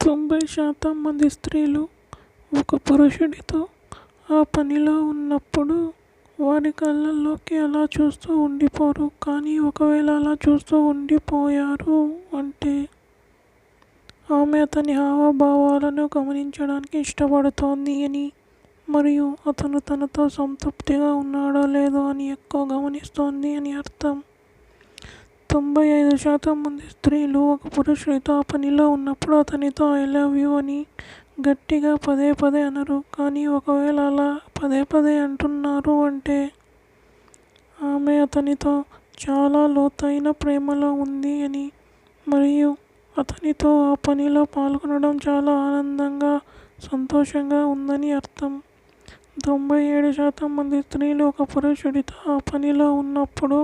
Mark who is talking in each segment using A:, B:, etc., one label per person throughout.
A: 90% మంది స్త్రీలు ఒక పురుషుడితో ఆ పనిలో ఉన్నప్పుడు వారి కళ్ళల్లోకి అలా చూస్తూ ఉండిపోరు. కానీ ఒకవేళ అలా చూస్తూ ఉండిపోయారు అంటే ఆమె అతని హావభావాలను గమనించడానికి ఇష్టపడుతోంది అని, మరియు అతను తనతో సంతృప్తిగా ఉన్నాడో లేదో అని ఎక్కువ గమనిస్తోంది అని అర్థం. 95% మంది స్త్రీలు ఒక పురుషుడితో ఆ పనిలో ఉన్నప్పుడు అతనితో ఐ లవ్ యూ అని గట్టిగా పదే పదే అనరు. కానీ ఒకవేళ అలా పదే పదే అంటున్నారు అంటే ఆమె అతనితో చాలా లోతైన ప్రేమలో ఉంది అని, మరియు అతనితో ఆ పనిలో పాల్గొనడం చాలా ఆనందంగా సంతోషంగా ఉందని అర్థం. 97% మంది స్త్రీలు ఒక పురుషుడితో ఆ పనిలో ఉన్నప్పుడు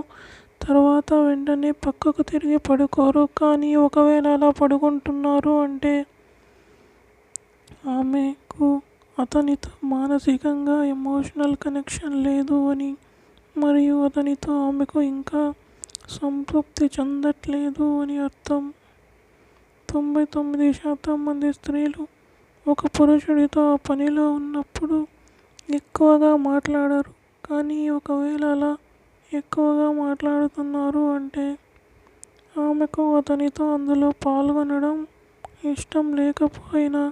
A: తర్వాత వెంటనే పక్కకు తిరిగి పడుకోరు. కానీ ఒకవేళ అలా పడుకుంటున్నారు అంటే ఆమెకు అతనితో మానసికంగా ఎమోషనల్ కనెక్షన్ లేదు అని, మరియు అతనితో ఆమెకు ఇంకా సంతృప్తి చెందట్లేదు అని అర్థం. 99% మంది స్త్రీలు ఒక పురుషుడితో ఆ పనిలో ఉన్నప్పుడు ఎక్కువగా మాట్లాడరు. కానీ ఒకవేళ అలా ఎక్కువగా మాట్లాడుతున్నారు అంటే ఆమెకు అతనితో అందులో పాల్గొనడం ఇష్టం లేకపోయినా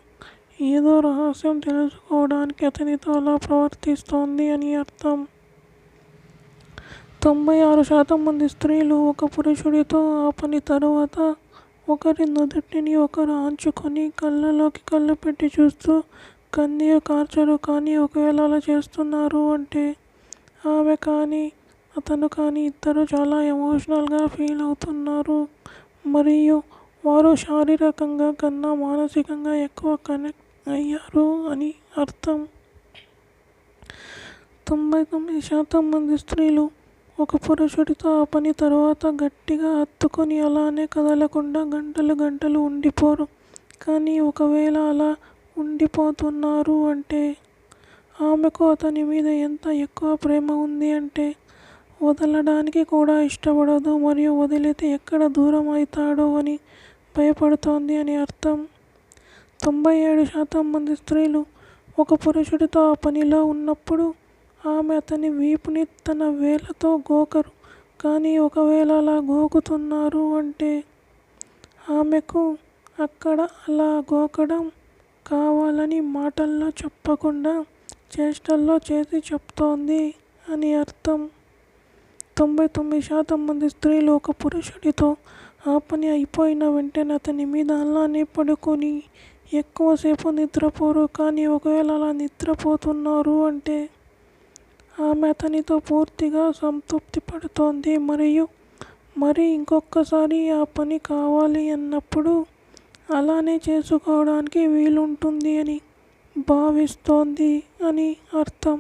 A: ఏదో రహస్యం తెలుసుకోవడానికి అతనితో అలా ప్రవర్తిస్తోంది అని అర్థం. 96% మంది స్త్రీలు ఒక పురుషుడితో ఆ పని తరువాత ఒకరి నుదుటిని ఒకరు ఆంచుకొని కళ్ళలోకి కళ్ళు పెట్టి చూస్తూ కన్నీరు కార్చరు. కానీ ఒకవేళ అలా చేస్తున్నారు అంటే ఆమె కానీ అతను కానీ ఇద్దరూ చాలా ఎమోషనల్గా ఫీల్ అవుతున్నారు, మరియు వారు శారీరకంగా కన్నా మానసికంగా ఎక్కువ కనెక్ట్ అయ్యారు అని అర్థం. 99% మంది స్త్రీలు ఒక పురుషుడితో ఆ పని తరువాత గట్టిగా హత్తుకొని అలానే కదలకుండా గంటలు గంటలు ఉండిపోరు. కానీ ఒకవేళ అలా ఉండిపోతున్నారు అంటే ఆమెకు అతని మీద ఎంత ఎక్కువ ప్రేమ ఉంది అంటే వదలడానికి కూడా ఇష్టపడదు, మరియు వదిలితే ఎక్కడ దూరం అవుతాడో అని భయపడుతోంది అని అర్థం. 97% మంది స్త్రీలు ఒక పురుషుడితో ఆ పనిలో ఉన్నప్పుడు ఆమె అతని వీపుని తన వేళ్లతో గోకరు. కానీ ఒకవేళ అలా గోకుతున్నారు అంటే ఆమెకు అక్కడ అలా గోకడం కావాలని మాటల్లో చెప్పకుండా చేష్టల్లో చేసి చెప్తోంది అని అర్థం. 99% మంది స్త్రీలు ఒక పురుషుడితో ఆ పని అయిపోయిన వెంటనే అతని మీద అలానే పడుకొని ఎక్కువసేపు నిద్రపోరు. కానీ ఒకవేళ అలా నిద్రపోతున్నారు అంటే ఆమె అతనితో పూర్తిగా సంతృప్తి పడుతోంది, మరియు మరి ఇంకొకసారి ఆ పని కావాలి అన్నప్పుడు అలానే చేసుకోవడానికి వీలుంటుంది అని భావిస్తోంది అని అర్థం.